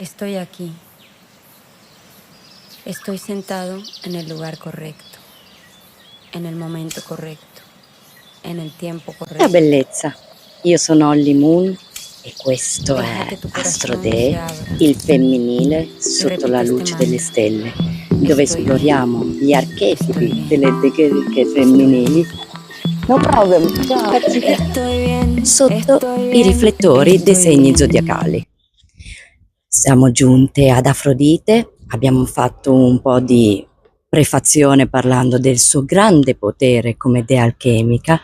Estoy aquí. Estoy sentado en el lugar corretto, en el momento corretto, en el tiempo La corretto. bellezza. Io sono Holly Moon e questo Deja è que tu Astro corazón se Dee, abra il femminile y sotto repite la este luce delle mantra. stelle, dove Estoy bien, esploriamo gli estoy archetipi bien, delle teghe estoy femminili. bien. No problem, grazie. Estoy bien, Sotto estoy i bien, riflettori dei estoy segni bien. zodiacali. Siamo giunte ad Afrodite, abbiamo fatto un po' di prefazione parlando del suo grande potere come dea alchemica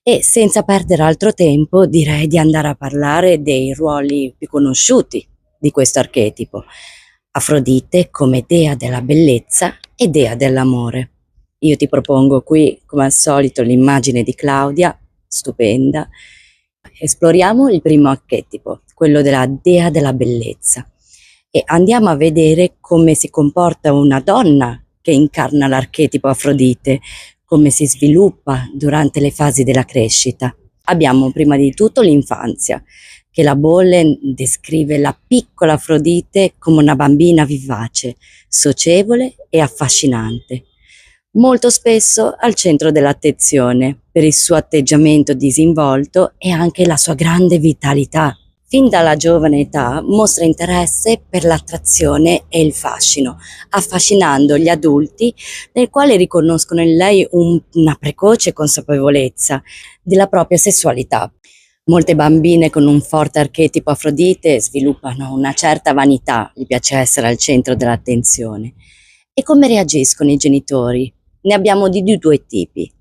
e senza perdere altro tempo direi di andare a parlare dei ruoli più conosciuti di questo archetipo. Afrodite come dea della bellezza e dea dell'amore. Io ti propongo qui, come al solito, l'immagine di Claudia, stupenda. Esploriamo il primo archetipo, quello della dea della bellezza, e andiamo a vedere come si comporta una donna che incarna l'archetipo Afrodite, come si sviluppa durante le fasi della crescita. Abbiamo prima di tutto l'infanzia, che la Bolle descrive la piccola Afrodite come una bambina vivace, socievole e affascinante. Molto spesso al centro dell'attenzione per il suo atteggiamento disinvolto e anche la sua grande vitalità. Fin dalla giovane età mostra interesse per l'attrazione e il fascino, affascinando gli adulti nel quale riconoscono in lei una precoce consapevolezza della propria sessualità. Molte bambine con un forte archetipo Afrodite sviluppano una certa vanità, gli piace essere al centro dell'attenzione. E come reagiscono i genitori? Ne abbiamo di due tipi.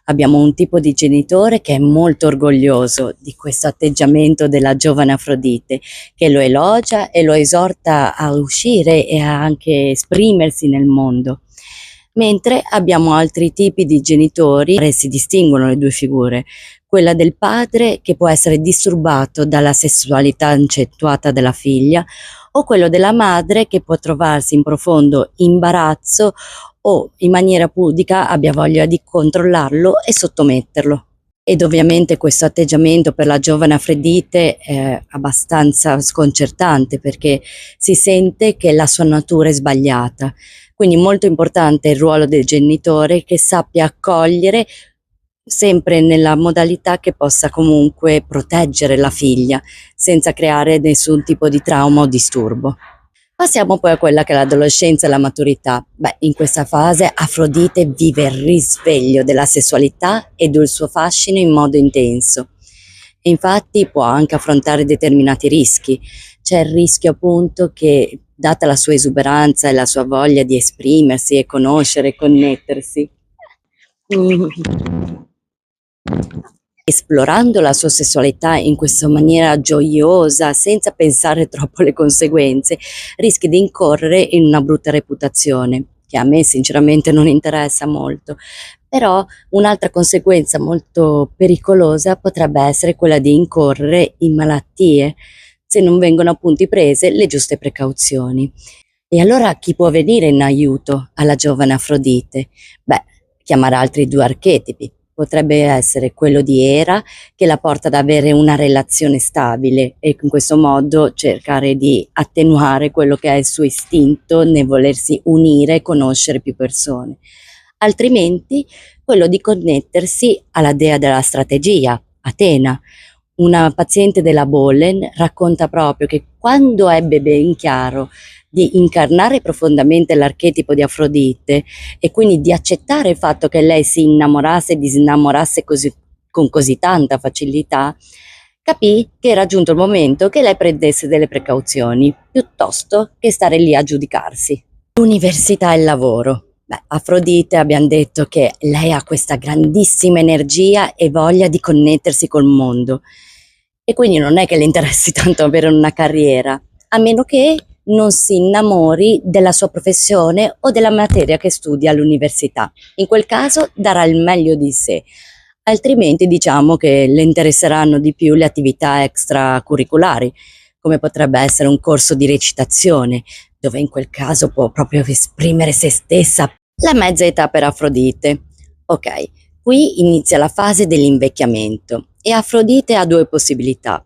Abbiamo un tipo di genitore che è molto orgoglioso di questo atteggiamento della giovane Afrodite, che lo elogia e lo esorta a uscire e a anche esprimersi nel mondo. Mentre abbiamo altri tipi di genitori, si distinguono le due figure, quella del padre che può essere disturbato dalla sessualità accentuata della figlia, o quello della madre che può trovarsi in profondo imbarazzo o in maniera pudica abbia voglia di controllarlo e sottometterlo. Ed ovviamente questo atteggiamento per la giovane Afrodite è abbastanza sconcertante perché si sente che la sua natura è sbagliata. Quindi molto importante il ruolo del genitore che sappia accogliere sempre nella modalità che possa comunque proteggere la figlia senza creare nessun tipo di trauma o disturbo. Passiamo poi a quella che è l'adolescenza e la maturità. In questa fase Afrodite vive il risveglio della sessualità e del suo fascino in modo intenso. E infatti può anche affrontare determinati rischi. C'è il rischio appunto che, data la sua esuberanza e la sua voglia di esprimersi e conoscere e connettersi, esplorando la sua sessualità in questa maniera gioiosa, senza pensare troppo alle conseguenze, rischi di incorrere in una brutta reputazione, che a me sinceramente non interessa molto. Però un'altra conseguenza molto pericolosa potrebbe essere quella di incorrere in malattie, se non vengono appunto prese le giuste precauzioni. E allora chi può venire in aiuto alla giovane Afrodite? Chiamare altri due archetipi. Potrebbe essere quello di Era, che la porta ad avere una relazione stabile e in questo modo cercare di attenuare quello che è il suo istinto nel volersi unire e conoscere più persone. Altrimenti quello di connettersi alla dea della strategia, Atena. Una paziente della Bollen racconta proprio che quando ebbe ben chiaro di incarnare profondamente l'archetipo di Afrodite e quindi di accettare il fatto che lei si innamorasse e disinnamorasse con così tanta facilità, capì che era giunto il momento che lei prendesse delle precauzioni, piuttosto che stare lì a giudicarsi. L'università e il lavoro. Afrodite abbiamo detto che lei ha questa grandissima energia e voglia di connettersi col mondo e quindi non è che le interessi tanto avere una carriera, a meno che non si innamori della sua professione o della materia che studia all'università. In quel caso darà il meglio di sé, altrimenti diciamo che le interesseranno di più le attività extracurriculari, come potrebbe essere un corso di recitazione, dove in quel caso può proprio esprimere se stessa. La mezza età per Afrodite. Ok, qui inizia la fase dell'invecchiamento e Afrodite ha due possibilità.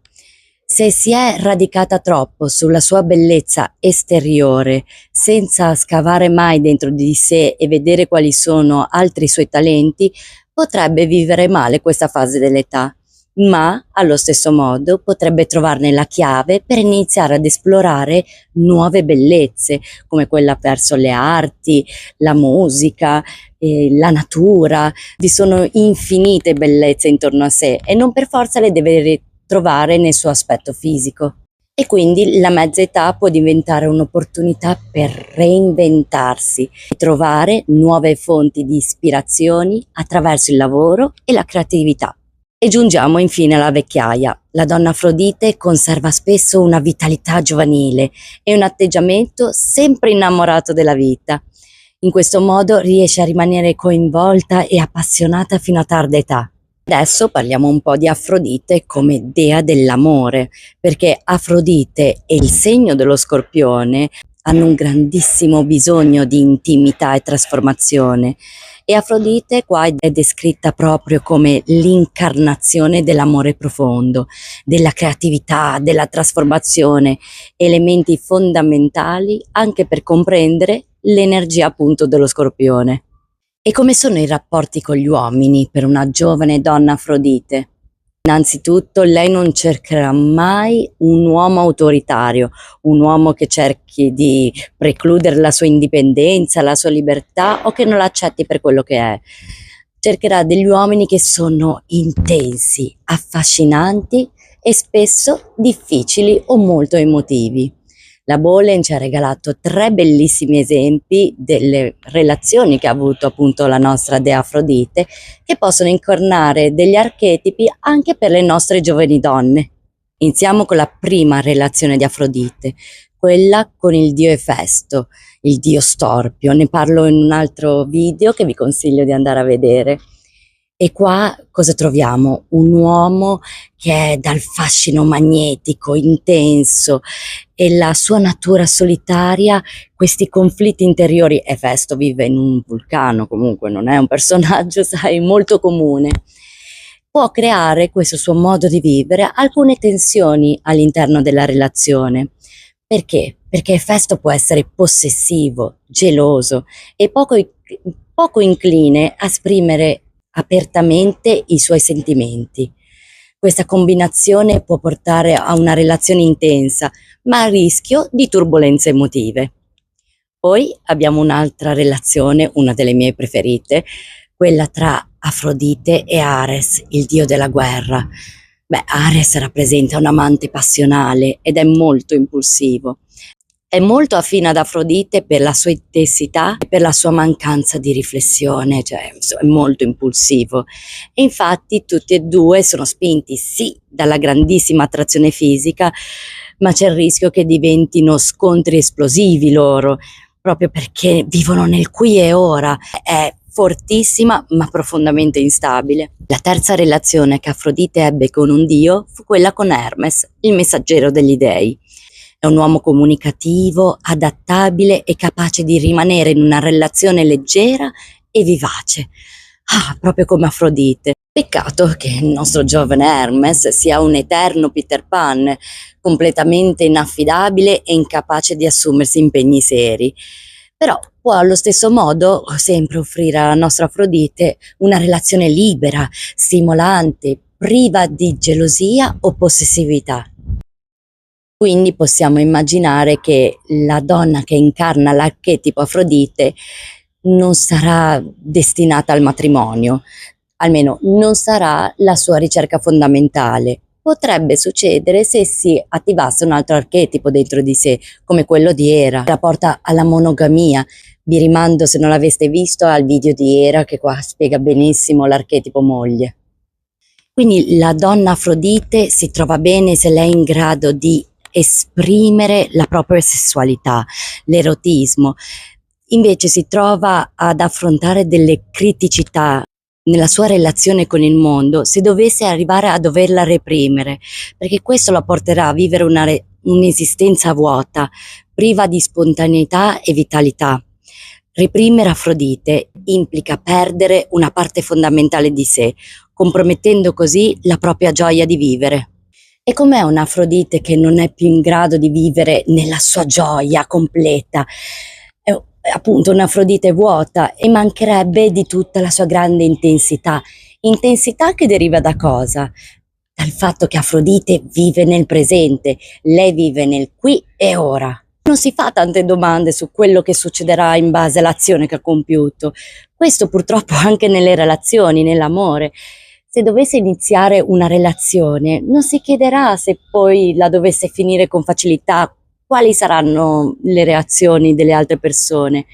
Se si è radicata troppo sulla sua bellezza esteriore, senza scavare mai dentro di sé e vedere quali sono altri suoi talenti, potrebbe vivere male questa fase dell'età, ma allo stesso modo potrebbe trovarne la chiave per iniziare ad esplorare nuove bellezze, come quella verso le arti, la musica, la natura. Vi sono infinite bellezze intorno a sé e non per forza le deve trovare nel suo aspetto fisico. E quindi la mezza età può diventare un'opportunità per reinventarsi e trovare nuove fonti di ispirazioni attraverso il lavoro e la creatività. E giungiamo infine alla vecchiaia. La donna Afrodite conserva spesso una vitalità giovanile e un atteggiamento sempre innamorato della vita. In questo modo riesce a rimanere coinvolta e appassionata fino a tarda età. Adesso parliamo un po' di Afrodite come dea dell'amore, perché Afrodite e il segno dello Scorpione hanno un grandissimo bisogno di intimità e trasformazione. E Afrodite qua è descritta proprio come l'incarnazione dell'amore profondo, della creatività, della trasformazione, elementi fondamentali anche per comprendere l'energia appunto dello Scorpione. E come sono i rapporti con gli uomini per una giovane donna Afrodite? Innanzitutto lei non cercherà mai un uomo autoritario, un uomo che cerchi di precludere la sua indipendenza, la sua libertà o che non l'accetti per quello che è. Cercherà degli uomini che sono intensi, affascinanti e spesso difficili o molto emotivi. La Bolen ci ha regalato 3 bellissimi esempi delle relazioni che ha avuto appunto la nostra dea Afrodite, che possono incarnare degli archetipi anche per le nostre giovani donne. Iniziamo con la prima relazione di Afrodite, quella con il dio Efesto, il dio storpio. Ne parlo in un altro video che vi consiglio di andare a vedere. E qua cosa troviamo? Un uomo che è dal fascino magnetico, intenso, e la sua natura solitaria, questi conflitti interiori. Efesto vive in un vulcano, comunque non è un personaggio, sai, molto comune. Può creare questo suo modo di vivere alcune tensioni all'interno della relazione. Perché? Perché Efesto può essere possessivo, geloso e poco incline a esprimere apertamente i suoi sentimenti. Questa combinazione può portare a una relazione intensa, ma a rischio di turbolenze emotive. Poi abbiamo un'altra relazione, una delle mie preferite, quella tra Afrodite e Ares, il dio della guerra. Ares rappresenta un amante passionale ed è molto impulsivo. È molto affine ad Afrodite per la sua intensità e per la sua mancanza di riflessione, cioè è molto impulsivo. E infatti tutti e due sono spinti sì dalla grandissima attrazione fisica, ma c'è il rischio che diventino scontri esplosivi loro, proprio perché vivono nel qui e ora. È fortissima ma profondamente instabile. La terza relazione che Afrodite ebbe con un dio fu quella con Hermes, il messaggero degli dei. È un uomo comunicativo, adattabile e capace di rimanere in una relazione leggera e vivace. Proprio come Afrodite. Peccato che il nostro giovane Hermes sia un eterno Peter Pan, completamente inaffidabile e incapace di assumersi impegni seri. Però può allo stesso modo sempre offrire alla nostra Afrodite una relazione libera, stimolante, priva di gelosia o possessività. Quindi possiamo immaginare che la donna che incarna l'archetipo Afrodite non sarà destinata al matrimonio, almeno non sarà la sua ricerca fondamentale. Potrebbe succedere se si attivasse un altro archetipo dentro di sé, come quello di Era, che la porta alla monogamia. Vi rimando, se non l'aveste visto, al video di Era, che qua spiega benissimo l'archetipo moglie. Quindi la donna Afrodite si trova bene se lei è in grado di esprimere la propria sessualità, l'erotismo. Invece si trova ad affrontare delle criticità nella sua relazione con il mondo se dovesse arrivare a doverla reprimere, perché questo la porterà a vivere un'esistenza vuota, priva di spontaneità e vitalità. Reprimere Afrodite implica perdere una parte fondamentale di sé, compromettendo così la propria gioia di vivere. E com'è un'Afrodite che non è più in grado di vivere nella sua gioia completa? È appunto un'Afrodite vuota e mancherebbe di tutta la sua grande intensità. Intensità che deriva da cosa? Dal fatto che Afrodite vive nel presente, lei vive nel qui e ora. Non si fa tante domande su quello che succederà in base all'azione che ha compiuto. Questo purtroppo anche nelle relazioni, nell'amore. Se dovesse iniziare una relazione, non si chiederà se poi la dovesse finire con facilità, quali saranno le reazioni delle altre persone.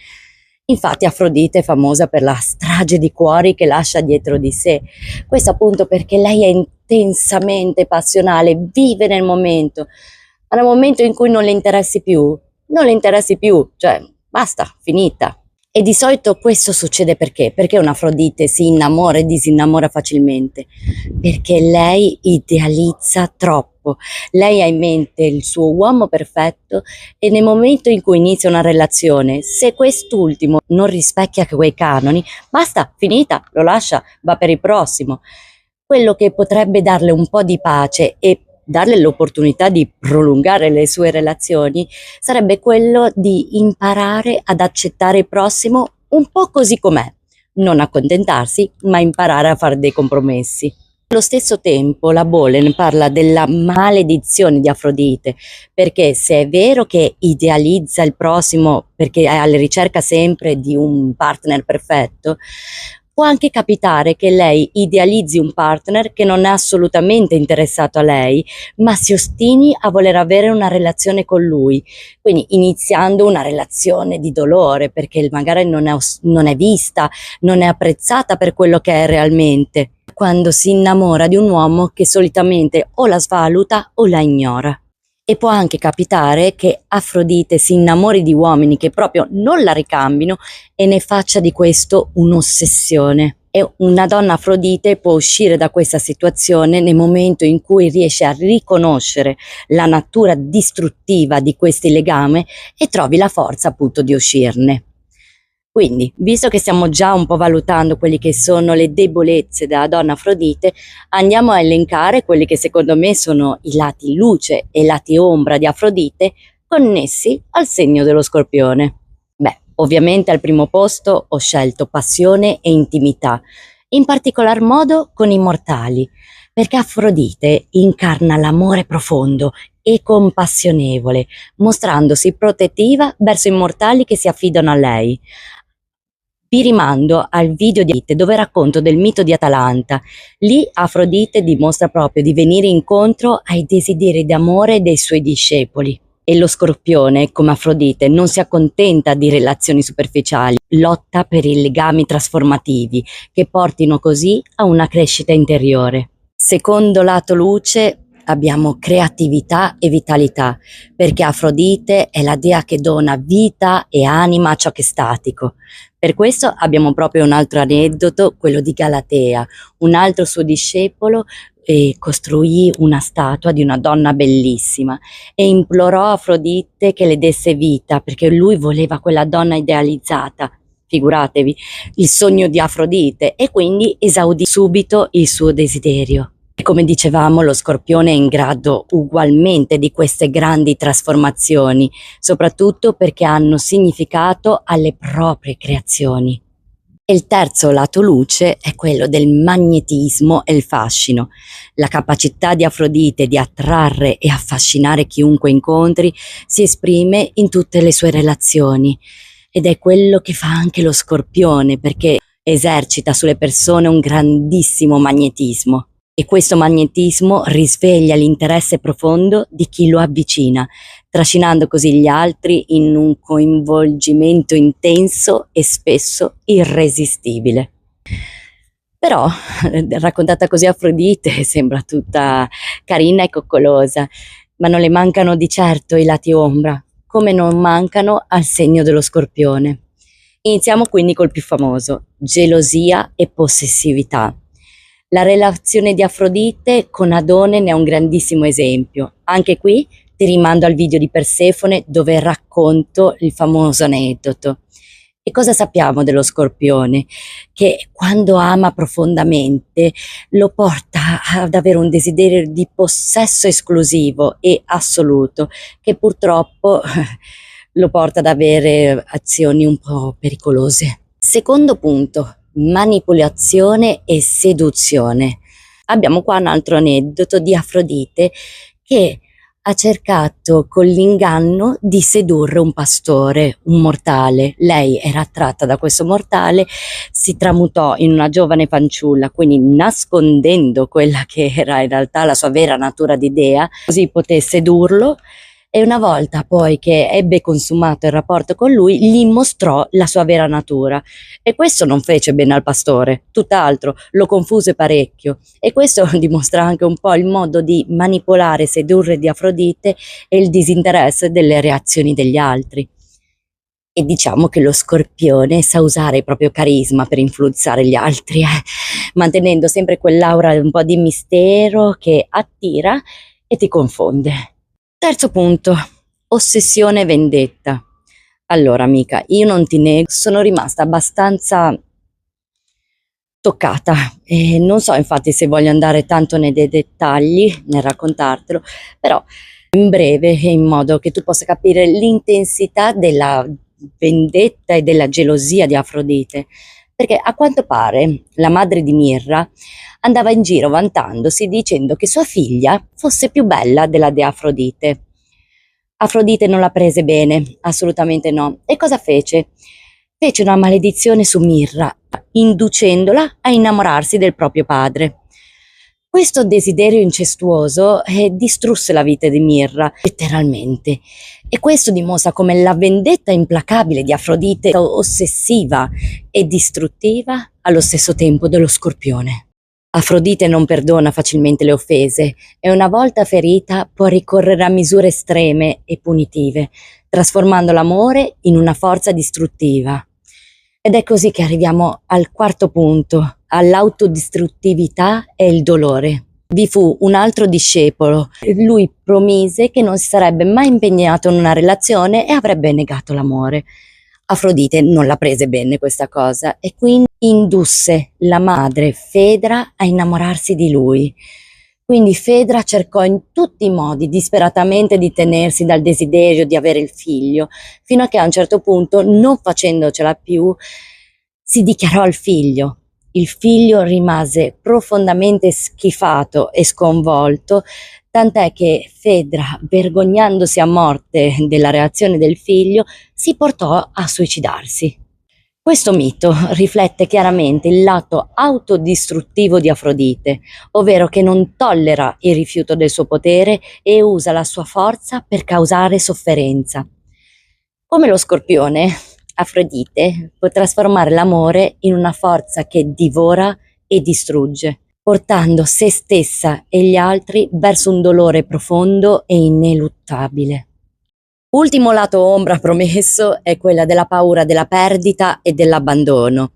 Infatti Afrodite è famosa per la strage di cuori che lascia dietro di sé. Questo appunto perché lei è intensamente passionale, vive nel momento. Ma nel momento in cui non le interessi più, non le interessi più, cioè basta, finita. E di solito questo succede perché? Perché un'Afrodite si innamora e disinnamora facilmente? Perché lei idealizza troppo. Lei ha in mente il suo uomo perfetto e nel momento in cui inizia una relazione, se quest'ultimo non rispecchia quei canoni, basta, finita, lo lascia, va per il prossimo. Quello che potrebbe darle un po' di pace e darle l'opportunità di prolungare le sue relazioni sarebbe quello di imparare ad accettare il prossimo un po' così com'è, non accontentarsi, ma imparare a fare dei compromessi. Allo stesso tempo la Bolen parla della maledizione di Afrodite, perché se è vero che idealizza il prossimo perché è alla ricerca sempre di un partner perfetto, può anche capitare che lei idealizzi un partner che non è assolutamente interessato a lei, ma si ostini a voler avere una relazione con lui, quindi iniziando una relazione di dolore perché magari non è vista, non è apprezzata per quello che è realmente, quando si innamora di un uomo che solitamente o la svaluta o la ignora. E può anche capitare che Afrodite si innamori di uomini che proprio non la ricambino e ne faccia di questo un'ossessione. E una donna Afrodite può uscire da questa situazione nel momento in cui riesce a riconoscere la natura distruttiva di questi legami e trovi la forza appunto di uscirne. Quindi, visto che stiamo già un po' valutando quelli che sono le debolezze della donna Afrodite, andiamo a elencare quelli che secondo me sono i lati luce e i lati ombra di Afrodite connessi al segno dello Scorpione. Beh, ovviamente al primo posto ho scelto passione e intimità, in particolar modo con i mortali, perché Afrodite incarna l'amore profondo e compassionevole, mostrandosi protettiva verso i mortali che si affidano a lei. Vi rimando al video di Afrodite dove racconto del mito di Atalanta. Lì Afrodite dimostra proprio di venire incontro ai desideri d'amore dei suoi discepoli. E lo Scorpione, come Afrodite, non si accontenta di relazioni superficiali, lotta per i legami trasformativi che portino così a una crescita interiore. Secondo lato luce abbiamo creatività e vitalità, perché Afrodite è la dea che dona vita e anima a ciò che è statico. Per questo abbiamo proprio un altro aneddoto, quello di Galatea, un altro suo discepolo costruì una statua di una donna bellissima e implorò Afrodite che le desse vita perché lui voleva quella donna idealizzata. Figuratevi, il sogno di Afrodite, e quindi esaudì subito il suo desiderio. E come dicevamo, lo Scorpione è in grado ugualmente di queste grandi trasformazioni, soprattutto perché hanno significato alle proprie creazioni. E il terzo lato luce è quello del magnetismo e il fascino. La capacità di Afrodite di attrarre e affascinare chiunque incontri si esprime in tutte le sue relazioni, ed è quello che fa anche lo Scorpione, perché esercita sulle persone un grandissimo magnetismo. E questo magnetismo risveglia l'interesse profondo di chi lo avvicina, trascinando così gli altri in un coinvolgimento intenso e spesso irresistibile. Però, raccontata così Afrodite sembra tutta carina e coccolosa, ma non le mancano di certo i lati ombra, come non mancano al segno dello Scorpione. Iniziamo quindi col più famoso: gelosia e possessività. La relazione di Afrodite con Adone ne è un grandissimo esempio. Anche qui ti rimando al video di Persefone dove racconto il famoso aneddoto. E cosa sappiamo dello Scorpione? Che quando ama profondamente lo porta ad avere un desiderio di possesso esclusivo e assoluto, che purtroppo lo porta ad avere azioni un po' pericolose. Secondo punto, manipolazione e seduzione. Abbiamo qua un altro aneddoto di Afrodite che ha cercato con l'inganno di sedurre un pastore, un mortale. Lei era attratta da questo mortale, si tramutò in una giovane fanciulla, quindi nascondendo quella che era in realtà la sua vera natura di dea, così poté sedurlo. E una volta poi che ebbe consumato il rapporto con lui, gli mostrò la sua vera natura. E questo non fece bene al pastore, tutt'altro, lo confuse parecchio. E questo dimostra anche un po' il modo di manipolare, sedurre di Afrodite e il disinteresse delle reazioni degli altri. E diciamo che lo Scorpione sa usare il proprio carisma per influenzare gli altri, mantenendo sempre quell'aura un po' di mistero che attira e ti confonde. Terzo punto, ossessione e vendetta. Allora, amica, io non ti nego, sono rimasta abbastanza toccata e non so infatti se voglio andare tanto nei dettagli nel raccontartelo, però in breve, in modo che tu possa capire l'intensità della vendetta e della gelosia di Afrodite, perché a quanto pare la madre di Mirra andava in giro vantandosi dicendo che sua figlia fosse più bella della dea Afrodite. Afrodite non la prese bene, assolutamente no. E cosa fece? Fece una maledizione su Mirra, inducendola a innamorarsi del proprio padre. Questo desiderio incestuoso distrusse la vita di Mirra, letteralmente. E questo dimostra come la vendetta implacabile di Afrodite, ossessiva e distruttiva, allo stesso tempo dello Scorpione. Afrodite non perdona facilmente le offese e una volta ferita può ricorrere a misure estreme e punitive, trasformando l'amore in una forza distruttiva. Ed è così che arriviamo al quarto punto, all'autodistruttività e il dolore. Vi fu un altro discepolo, lui promise che non si sarebbe mai impegnato in una relazione e avrebbe negato l'amore. Afrodite non la prese bene questa cosa e quindi indusse la madre Fedra a innamorarsi di lui. Quindi Fedra cercò in tutti i modi disperatamente di tenersi dal desiderio di avere il figlio, fino a che a un certo punto, non facendocela più, si dichiarò al figlio. Il figlio rimase profondamente schifato e sconvolto, tant'è che Fedra, vergognandosi a morte della reazione del figlio, si portò a suicidarsi. Questo mito riflette chiaramente il lato autodistruttivo di Afrodite, ovvero che non tollera il rifiuto del suo potere e usa la sua forza per causare sofferenza. Come lo Scorpione, Afrodite può trasformare l'amore in una forza che divora e distrugge, portando se stessa e gli altri verso un dolore profondo e ineluttabile. Ultimo lato ombra promesso è quella della paura della perdita e dell'abbandono.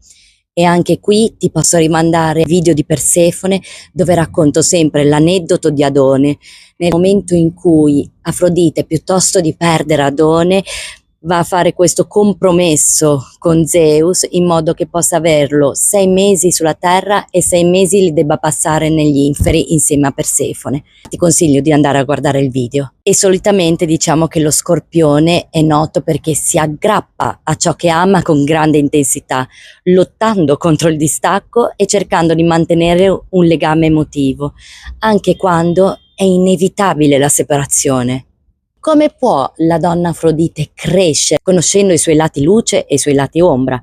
E anche qui ti posso rimandare video di Persefone dove racconto sempre l'aneddoto di Adone, nel momento in cui Afrodite, piuttosto di perdere Adone, va a fare questo compromesso con Zeus in modo che possa averlo 6 mesi sulla terra e 6 mesi li debba passare negli inferi insieme a Persefone. Ti consiglio di andare a guardare il video. E solitamente diciamo che lo Scorpione è noto perché si aggrappa a ciò che ama con grande intensità, lottando contro il distacco e cercando di mantenere un legame emotivo, anche quando è inevitabile la separazione. Come può la donna Afrodite crescere conoscendo i suoi lati luce e i suoi lati ombra?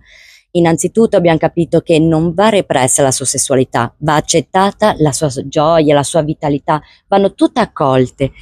Innanzitutto abbiamo capito che non va repressa la sua sessualità, va accettata la sua gioia, la sua vitalità, vanno tutte accolte.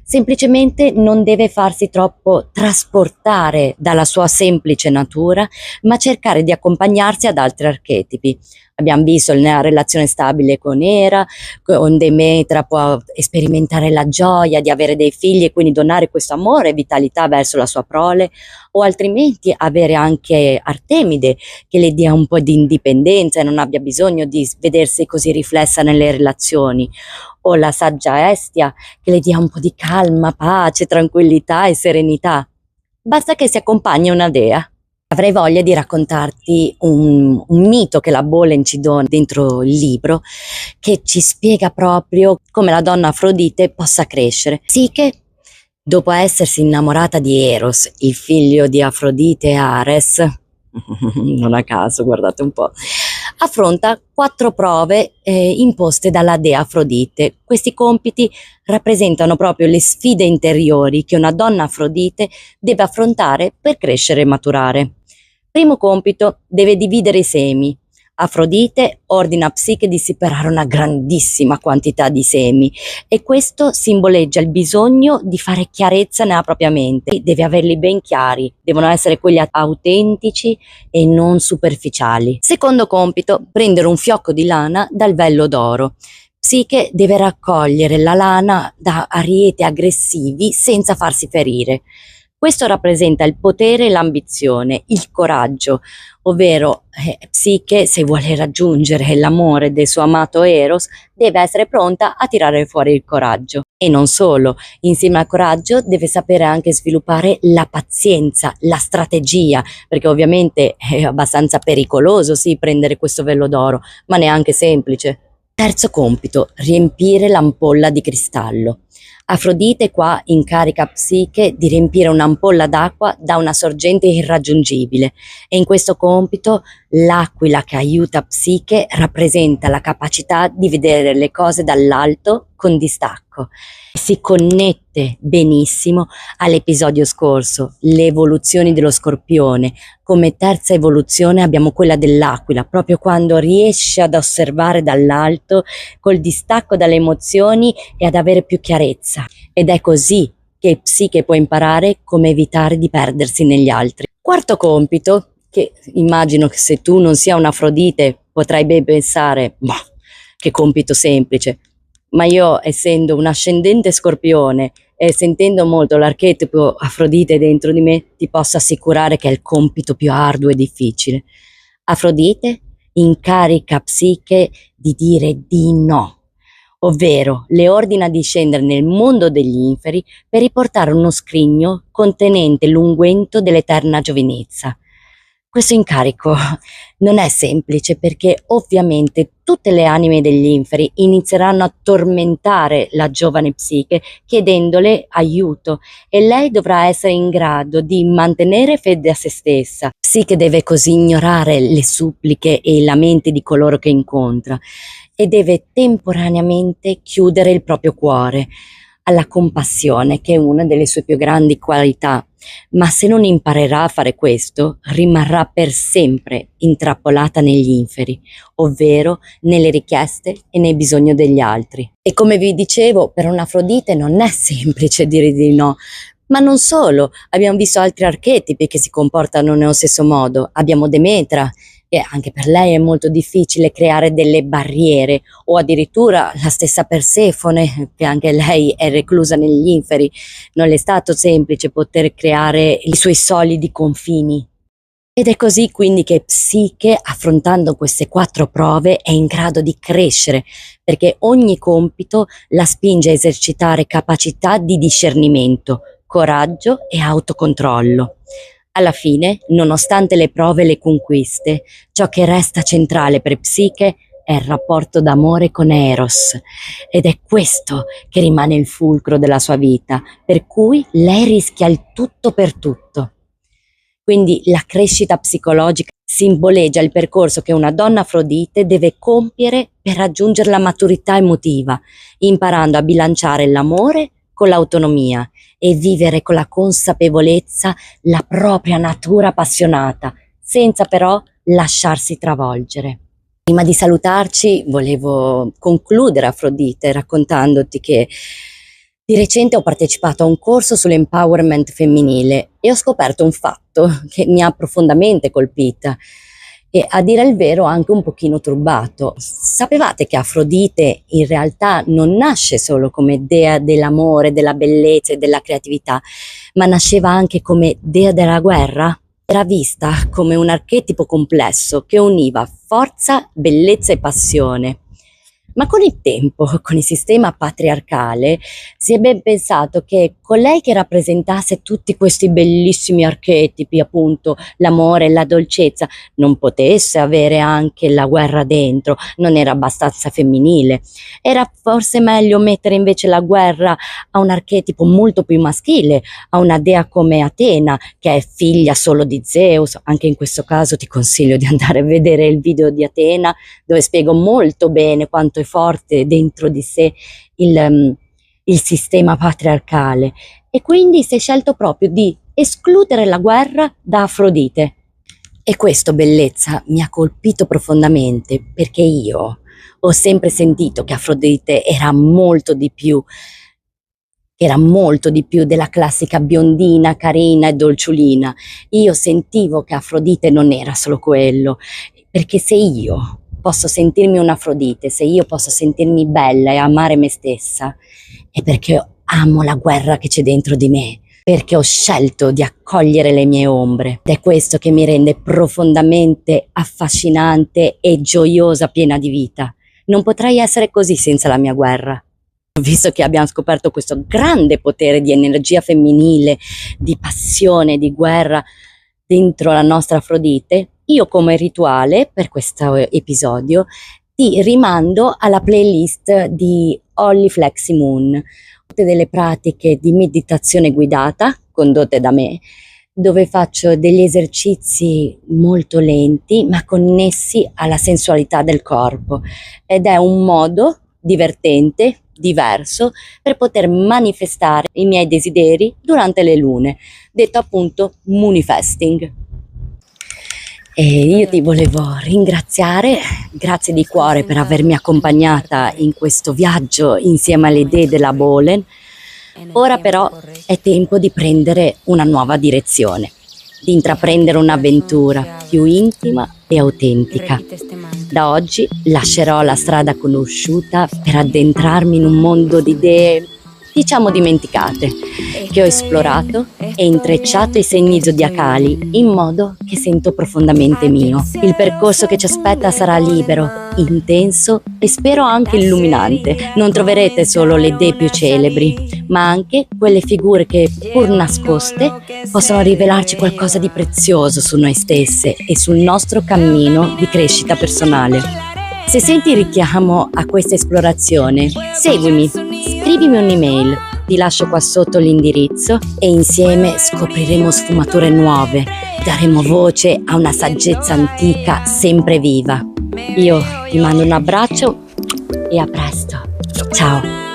Semplicemente non deve farsi troppo trasportare dalla sua semplice natura, ma cercare di accompagnarsi ad altri archetipi. Abbiamo visto nella relazione stabile con Era, con Demetra può sperimentare la gioia di avere dei figli e quindi donare questo amore e vitalità verso la sua prole, o altrimenti avere anche Artemide che le dia un po' di indipendenza e non abbia bisogno di vedersi così riflessa nelle relazioni, o la saggia Estia che le dia un po' di calma, pace, tranquillità e serenità. Basta che si accompagni una dea. Avrei voglia di raccontarti un mito che la Bolen ci dona dentro il libro, che ci spiega proprio come la donna Afrodite possa crescere. Psiche, dopo essersi innamorata di Eros, il figlio di Afrodite e Ares, non a caso, guardate un po', affronta 4 prove imposte dalla dea Afrodite. Questi compiti rappresentano proprio le sfide interiori che una donna Afrodite deve affrontare per crescere e maturare. Primo compito: deve dividere i semi. Afrodite ordina a Psiche di separare una grandissima quantità di semi e questo simboleggia il bisogno di fare chiarezza nella propria mente. Deve averli ben chiari, devono essere quelli autentici e non superficiali. Secondo compito: prendere un fiocco di lana dal vello d'oro. Psiche deve raccogliere la lana da arieti aggressivi senza farsi ferire. Questo rappresenta il potere e l'ambizione, il coraggio, ovvero Psiche, se vuole raggiungere l'amore del suo amato Eros, deve essere pronta a tirare fuori il coraggio. E non solo, insieme al coraggio deve sapere anche sviluppare la pazienza, la strategia, perché ovviamente è abbastanza pericoloso, sì, prendere questo vello d'oro, ma neanche semplice. Terzo compito: riempire l'ampolla di cristallo. Afrodite qua incarica Psiche di riempire un'ampolla d'acqua da una sorgente irraggiungibile e in questo compito l'aquila che aiuta Psiche rappresenta la capacità di vedere le cose dall'alto con distacco. Si connette benissimo all'episodio scorso, le evoluzioni dello Scorpione. Come terza evoluzione abbiamo quella dell'aquila, proprio quando riesce ad osservare dall'alto col distacco dalle emozioni e ad avere più chiarezza. Ed è così che Psiche può imparare come evitare di perdersi negli altri. Quarto compito, che immagino che se tu non sia un'Afrodite potrai ben pensare, ma che compito semplice. Ma io, essendo un ascendente Scorpione e sentendo molto l'archetipo Afrodite dentro di me, ti posso assicurare che è il compito più arduo e difficile. Afrodite incarica Psiche di dire di no, ovvero le ordina di scendere nel mondo degli inferi per riportare uno scrigno contenente l'unguento dell'eterna giovinezza. Questo incarico non è semplice perché ovviamente tutte le anime degli inferi inizieranno a tormentare la giovane Psiche chiedendole aiuto e lei dovrà essere in grado di mantenere fede a se stessa. Psiche deve così ignorare le suppliche e i lamenti di coloro che incontra e deve temporaneamente chiudere il proprio cuore alla compassione, che è una delle sue più grandi qualità. Ma se non imparerà a fare questo, rimarrà per sempre intrappolata negli inferi, ovvero nelle richieste e nei bisogni degli altri. E come vi dicevo, per un'Afrodite non è semplice dire di no. Ma non solo, abbiamo visto altri archetipi che si comportano nello stesso modo. Abbiamo Demetra, e anche per lei è molto difficile creare delle barriere, o addirittura la stessa Persefone, che anche lei è reclusa negli inferi. Non le è stato semplice poter creare i suoi solidi confini. Ed è così quindi che Psiche, affrontando queste 4 prove, è in grado di crescere, perché ogni compito la spinge a esercitare capacità di discernimento, coraggio e autocontrollo. Alla fine, nonostante le prove e le conquiste, ciò che resta centrale per Psiche è il rapporto d'amore con Eros ed è questo che rimane il fulcro della sua vita, per cui lei rischia il tutto per tutto. Quindi la crescita psicologica simboleggia il percorso che una donna Afrodite deve compiere per raggiungere la maturità emotiva, imparando a bilanciare l'amore con l'autonomia e vivere con la consapevolezza la propria natura appassionata, senza però lasciarsi travolgere. Prima di salutarci volevo concludere, Afrodite, raccontandoti che di recente ho partecipato a un corso sull'empowerment femminile e ho scoperto un fatto che mi ha profondamente colpita e, a dire il vero, anche un pochino turbato. Sapevate che Afrodite in realtà non nasce solo come dea dell'amore, della bellezza e della creatività, ma nasceva anche come dea della guerra? Era vista come un archetipo complesso che univa forza, bellezza e passione. Ma con il tempo, con il sistema patriarcale, si è ben pensato che colei che rappresentasse tutti questi bellissimi archetipi, appunto l'amore e la dolcezza, non potesse avere anche la guerra dentro, non era abbastanza femminile. Era forse meglio mettere invece la guerra a un archetipo molto più maschile, a una dea come Atena, che è figlia solo di Zeus. Anche in questo caso ti consiglio di andare a vedere il video di Atena, dove spiego molto bene quanto è forte dentro di sé il sistema patriarcale. E quindi si è scelto proprio di escludere la guerra da Afrodite. E questo, bellezza, mi ha colpito profondamente, perché io ho sempre sentito che Afrodite era molto di più della classica biondina, carina e dolciolina. Io sentivo che Afrodite non era solo quello, perché se io posso sentirmi un'Afrodite, se io posso sentirmi bella e amare me stessa, è perché amo la guerra che c'è dentro di me, perché ho scelto di accogliere le mie ombre. Ed è questo che mi rende profondamente affascinante e gioiosa, piena di vita. Non potrei essere così senza la mia guerra. Visto che abbiamo scoperto questo grande potere di energia femminile, di passione, di guerra dentro la nostra Afrodite, io come rituale per questo episodio ti rimando alla playlist di Holly Flexi Moon, tutte delle pratiche di meditazione guidata condotte da me, dove faccio degli esercizi molto lenti ma connessi alla sensualità del corpo, ed è un modo divertente, diverso, per poter manifestare i miei desideri durante le lune, detto appunto manifesting. E io ti volevo ringraziare, grazie di cuore per avermi accompagnata in questo viaggio insieme alle idee della Bolen. Ora però è tempo di prendere una nuova direzione, di intraprendere un'avventura più intima e autentica. Da oggi lascerò la strada conosciuta per addentrarmi in un mondo di idee, diciamo dimenticate, che ho esplorato e intrecciato i segni zodiacali in modo che sento profondamente mio. Il percorso che ci aspetta sarà libero, intenso e spero anche illuminante. Non troverete solo le dee più celebri, ma anche quelle figure che, pur nascoste, possono rivelarci qualcosa di prezioso su noi stesse e sul nostro cammino di crescita personale. Se senti richiamo a questa esplorazione, seguimi, scrivimi un'email, ti lascio qua sotto l'indirizzo e insieme scopriremo sfumature nuove, daremo voce a una saggezza antica sempre viva. Io ti mando un abbraccio e a presto. Ciao!